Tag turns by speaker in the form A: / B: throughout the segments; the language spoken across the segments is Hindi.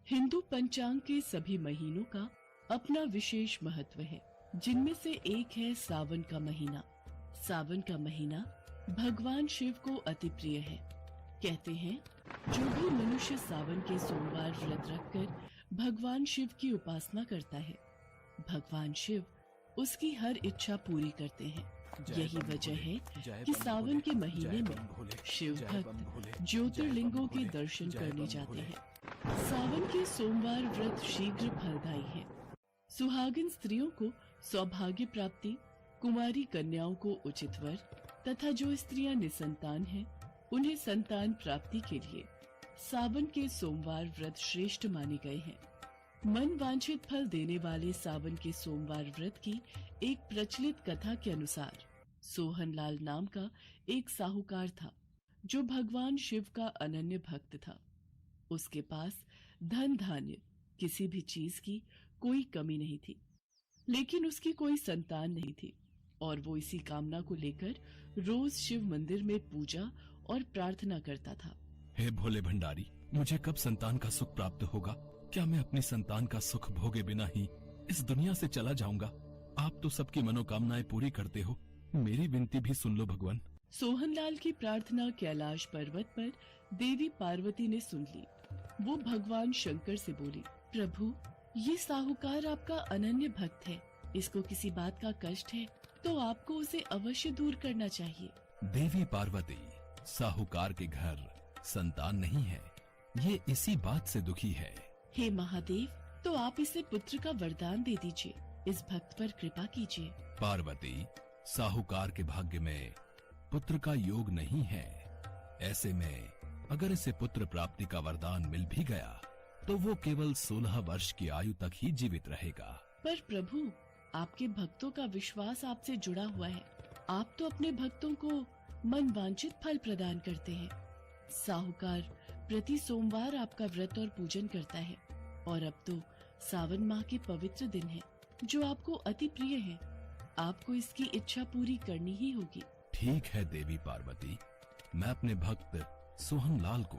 A: हिंदू पंचांग के सभी महीनों का अपना विशेष महत्व है, जिनमें से एक है सावन का महीना। सावन का महीना भगवान शिव को अति प्रिय है। कहते हैं, जो भी मनुष्य सावन के सोमवार व्रत रखकर भगवान शिव की उपासना करता है, भगवान शिव उसकी हर इच्छा पूरी करते हैं। यही वजह है कि सावन के महीने में शिव भक्त ज्योतिर्लिंगों के दर्शन करने जाते हैं। सावन के सोमवार व्रत शीघ्र फलदायी है। सुहागिन स्त्रियों को सौभाग्य प्राप्ति, कुमारी कन्याओं को उचित वर तथा जो स्त्रियां निसंतान हैं, उन्हें संतान प्राप्ति के लिए सावन के सोमवार व्रत श्रेष्ठ माने गए हैं। मन वांछित फल देने वाले सावन के सोमवार व्रत की एक प्रचलित कथा के अनुसार सोहनलाल नाम का एक साहूकार था, जो भगवान शिव का अनन्य भक्त था। उसके पास धन धान्य किसी भी चीज की कोई कमी नहीं थी, लेकिन उसकी कोई संतान नहीं थी और वो इसी कामना को लेकर रोज शिव मंदिर में पूजा और प्रार्थना करता था।
B: हे भोले भंडारी, मुझे कब संतान का सुख प्राप्त होगा? क्या मैं अपनी संतान का सुख भोगे बिना ही इस दुनिया से चला जाऊंगा? आप तो सबकी मनोकामनाएं पूरी करते हो, मेरी विनती भी सुन लो भगवान।
A: सोहनलाल की प्रार्थना कैलाश पर्वत पर देवी पार्वती ने सुन ली। वो भगवान शंकर से बोली, प्रभु, ये साहूकार आपका अनन्य भक्त है। इसको किसी बात का कष्ट है तो आपको उसे अवश्य दूर करना चाहिए।
B: देवी पार्वती, साहूकार के घर संतान नहीं है, ये इसी बात से दुखी है।
A: हे महादेव, तो आप इसे पुत्र का वरदान दे दीजिए, इस भक्त पर कृपा कीजिए।
B: पार्वती, साहूकार के भाग्य में पुत्र का योग नहीं है। ऐसे में अगर इसे पुत्र प्राप्ति का वरदान मिल भी गया तो वो केवल 16 वर्ष की आयु तक ही जीवित रहेगा।
A: पर प्रभु, आपके भक्तों का विश्वास आपसे जुड़ा हुआ है। आप तो अपने भक्तों को मन वांछित फल प्रदान करते हैं। साहूकार प्रति सोमवार आपका व्रत और पूजन करता है और अब तो सावन माह के पवित्र दिन है, जो आपको अति प्रिय है। आपको इसकी इच्छा पूरी करनी ही होगी।
B: ठीक है देवी पार्वती, मैं अपने भक्त सोहनलाल को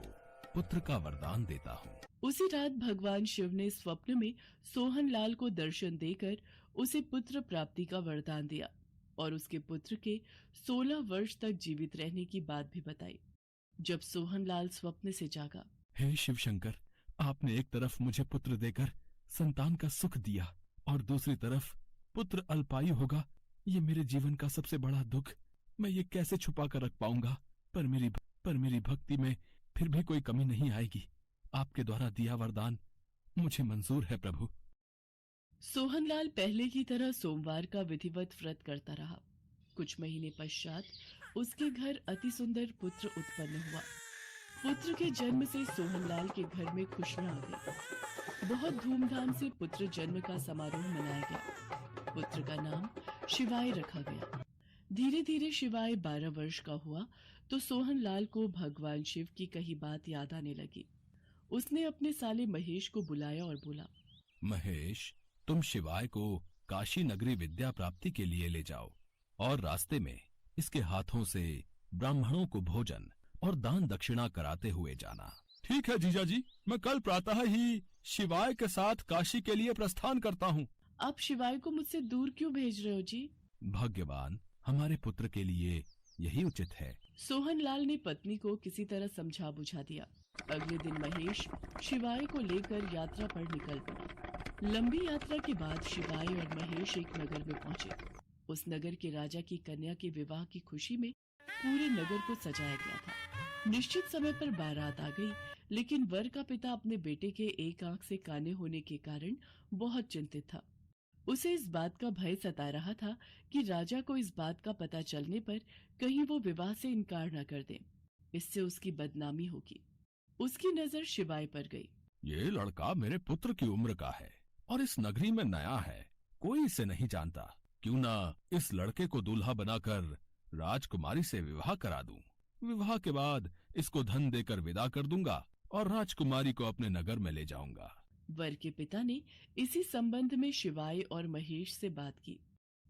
B: पुत्र का वरदान देता हूँ।
A: उसी रात भगवान शिव ने स्वप्न में सोहनलाल को दर्शन देकर उसे पुत्र प्राप्ति का वरदान दिया और उसके पुत्र के 16 वर्ष तक जीवित रहने की बात भी बताई। जब सोहनलाल स्वप्न से जागा,
B: हे शिव शंकर, आपने एक तरफ मुझे पुत्र देकर संतान का सुख दिया और दूसरी तरफ पुत्र अल्पायु होगा। ये मेरे जीवन का सबसे बड़ा दुख। मैं ये कैसे छुपा कर रख पाऊंगा? पर मेरी भक्ति में फिर भी कोई कमी नहीं आएगी। आपके द्वारा दिया वरदान मुझे मंजूर है प्रभु।
A: सोहनलाल पहले की तरह सोमवार का विधिवत व्रत करता रहा। कुछ महीने पश्चात उसके घर अति सुंदर पुत्र उत्पन्न हुआ। पुत्र के जन्म से सोहनलाल के घर में खुशियां आ गई। बहुत धूमधाम से पुत्र जन्म का समारोह मनाया गया। पुत्र का नाम शिवाय रखा गया। धीरे धीरे शिवाय 12 वर्ष का हुआ तो सोहनलाल को भगवान शिव की कही बात याद आने लगी। उसने अपने साले महेश को बुलाया और बोला,
B: महेश, तुम शिवाय को काशी नगरी विद्या प्राप्ति के लिए ले जाओ और रास्ते में इसके हाथों से ब्राह्मणों को भोजन और दान दक्षिणा कराते हुए जाना।
C: ठीक है जीजा जी, मैं कल प्रातः ही शिवाय के साथ काशी के लिए प्रस्थान करता हूँ।
A: आप शिवाय को मुझसे दूर क्यों भेज रहे हो जी?
B: भाग्यवान, हमारे पुत्र के लिए यही उचित है।
A: सोहनलाल ने पत्नी को किसी तरह समझा बुझा दिया। अगले दिन महेश शिवाय को लेकर यात्रा पर निकल पड़ा। लंबी यात्रा के बाद शिवाय और महेश एक नगर में पहुंचे। उस नगर के राजा की कन्या के विवाह की खुशी में पूरे नगर को सजाया गया था। निश्चित समय पर बारात आ गई, लेकिन वर का पिता अपने बेटे के एक आंख से काने होने के कारण बहुत चिंतित था। उसे इस बात का भय सता रहा था कि राजा को इस बात का पता चलने पर कहीं वो विवाह से इनकार न कर दे। इससे उसकी बदनामी होगी। उसकी नजर शिवाय पर गई।
B: ये लड़का मेरे पुत्र की उम्र का है और इस नगरी में नया है, कोई इसे नहीं जानता। क्यों ना इस लड़के को दूल्हा बनाकर राजकुमारी से विवाह करा दूं। विवाह के बाद इसको धन देकर विदा कर दूंगा और राजकुमारी को अपने नगर में ले जाऊंगा।
A: वर के पिता ने इसी संबंध में शिवाय और महेश से बात की।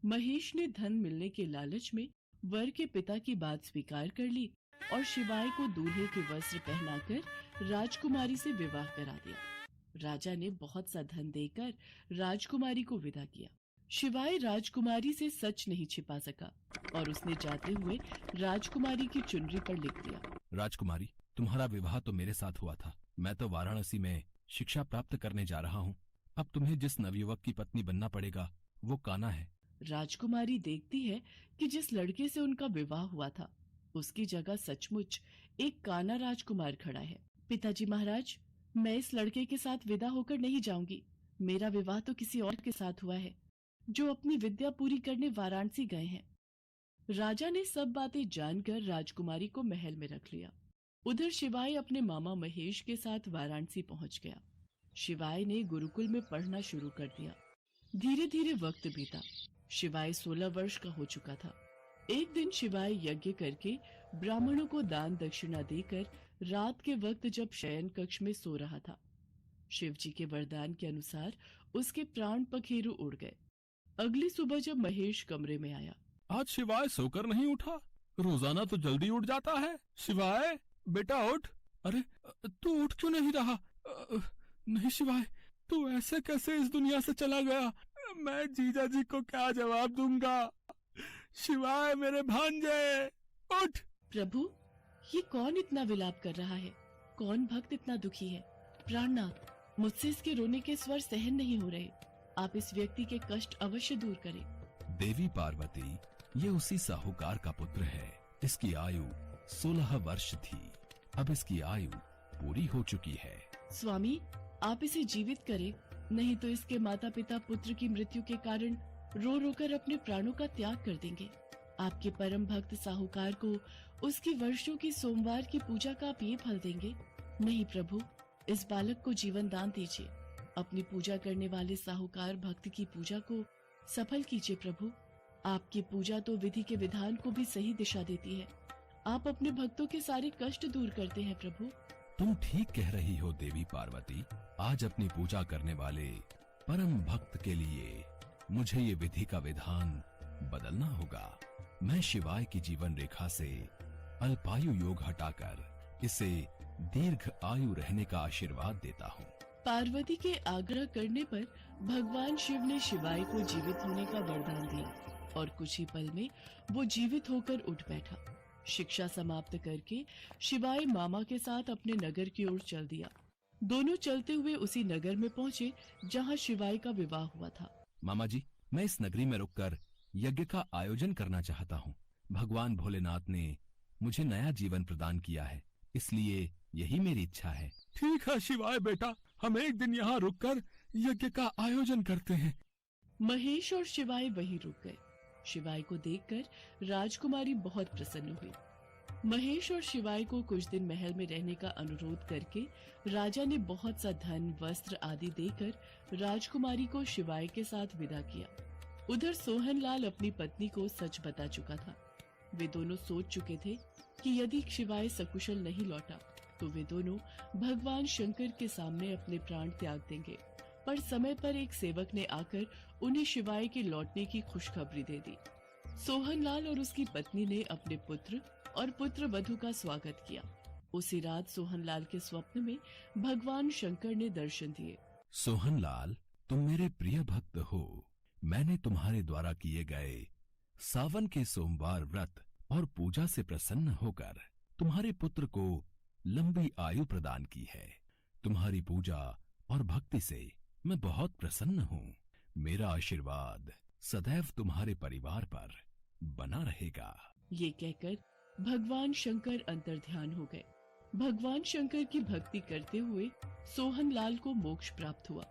A: महेश ने धन मिलने के लालच में वर के पिता की बात स्वीकार कर ली और शिवाय को दूल्हे के वस्त्र पहनाकर राजकुमारी से विवाह करा दिया। राजा ने बहुत सा धन देकर राजकुमारी को विदा किया। शिवाय राजकुमारी से सच नहीं छिपा सका और उसने जाते हुए राजकुमारी की चुनरी पर लिख दिया,
B: राजकुमारी, तुम्हारा विवाह तो मेरे साथ हुआ था। मैं तो वाराणसी में शिक्षा प्राप्त करने जा रहा हूँ। अब तुम्हें जिस नवयुवक की पत्नी बनना पड़ेगा वो कान्हा है।
A: राजकुमारी देखती है कि जिस लड़के से उनका विवाह हुआ था उसकी जगह सचमुच एक कान्हा राजकुमार खड़ा है। पिताजी महाराज, मैं इस लड़के के साथ विदा होकर नहीं जाऊंगी। मेरा विवाह तो किसी और के साथ हुआ है जो अपनी विद्या पूरी करने वाराणसी गए हैं। राजा ने सब बातें जानकर राजकुमारी को महल में रख लिया। उधर शिवाय अपने मामा महेश के साथ वाराणसी पहुंच गया। शिवाय ने गुरुकुल में पढ़ना शुरू कर दिया। धीरे धीरे वक्त बीता। शिवाय 16 वर्ष का हो चुका था। एक दिन शिवाय यज्ञ करके ब्राह्मणों को दान दक्षिणा देकर रात के वक्त जब शयन कक्ष में सो रहा था, शिव जी के वरदान के अनुसार उसके प्राण पखेरु उड़ गए। अगली सुबह जब महेश कमरे में आया,
C: आज शिवाय सोकर नहीं उठा। रोजाना तो जल्दी उठ जाता है। शिवाय बेटा उठ। अरे तू उठ क्यों नहीं रहा? नहीं शिवाय, तू ऐसे कैसे इस दुनिया से चला गया? मैं जीजा जी को क्या जवाब दूंगा? शिवाय मेरे भांजे, उठ।
A: प्रभु, ये कौन इतना विलाप कर रहा है? कौन भक्त इतना दुखी है? प्राणनाथ, मुझसे इसके रोने के स्वर सहन नहीं हो रहे। आप इस व्यक्ति के कष्ट अवश्य दूर करें।
B: देवी पार्वती, ये उसी साहूकार का पुत्र है। इसकी आयु 16 वर्ष थी। अब इसकी आयु पूरी हो चुकी है।
A: स्वामी, आप इसे जीवित करें, नहीं तो इसके माता पिता पुत्र की मृत्यु के कारण रो रो कर अपने प्राणों का त्याग कर देंगे। आपके परम भक्त साहूकार को उसकी वर्षों की सोमवार की पूजा का आप ये फल देंगे? नहीं प्रभु, इस बालक को जीवन दान दीजिए। अपनी पूजा करने वाले साहूकार भक्त की पूजा को सफल कीजिए प्रभु। आपकी पूजा तो विधि के विधान को भी सही दिशा देती है। आप अपने भक्तों के सारे कष्ट दूर करते हैं प्रभु।
B: तुम ठीक कह रही हो देवी पार्वती। आज अपनी पूजा करने वाले परम भक्त के लिए मुझे ये विधि का विधान बदलना होगा। मैं शिवाय की जीवन रेखा से अल्पायु योग हटाकर इसे दीर्घ आयु रहने का आशीर्वाद देता हूँ।
A: पार्वती के आग्रह करने पर भगवान शिव ने शिवाय को जीवित होने का वरदान दिया और कुछ ही पल में वो जीवित होकर उठ बैठा। शिक्षा समाप्त करके शिवाय मामा के साथ अपने नगर की ओर चल दिया। दोनों चलते हुए उसी नगर में पहुंचे जहां शिवाय का विवाह हुआ था।
B: मामा जी, मैं इस नगरी में रुककर यज्ञ का आयोजन करना चाहता हूँ। भगवान भोलेनाथ ने मुझे नया जीवन प्रदान किया है, इसलिए यही मेरी इच्छा है।
C: ठीक है शिवाय बेटा, हम एक दिन यहाँ रुककर यज्ञ का आयोजन करते हैं।
A: महेश और शिवाय वहीं रुक गए। शिवाय को देखकर राजकुमारी बहुत प्रसन्न हुई। महेश और शिवाय को कुछ दिन महल में रहने का अनुरोध करके राजा ने बहुत सा धन, वस्त्र आदि देकर राजकुमारी को शिवाय के साथ विदा किया। उधर सोहनलाल अपनी पत्नी को सच बता चुका था। वे दोनों सोच चुके थे कि यदि शिवाय सकुशल नहीं लौटा तो वे दोनों भगवान शंकर के सामने अपने प्राण त्याग देंगे। पर समय पर एक सेवक ने आकर उन्हें शिवाय के लौटने की खुशखबरी दे दी। सोहनलाल और उसकी पत्नी ने अपने पुत्र और पुत्र वधू का स्वागत किया। उसी रात सोहनलाल के स्वप्न में भगवान शंकर ने दर्शन दिए।
B: सोहनलाल, तुम मेरे प्रिय भक्त हो। मैंने तुम्हारे द्वारा किए गए सावन के सोमवार व्रत और पूजा से प्रसन्न होकर तुम्हारे पुत्र को लंबी आयु प्रदान की है। तुम्हारी पूजा और भक्ति से मैं बहुत प्रसन्न हूँ। मेरा आशीर्वाद सदैव तुम्हारे परिवार पर बना रहेगा।
A: ये कहकर भगवान शंकर अंतर्ध्यान हो गए। भगवान शंकर की भक्ति करते हुए सोहनलाल को मोक्ष प्राप्त हुआ।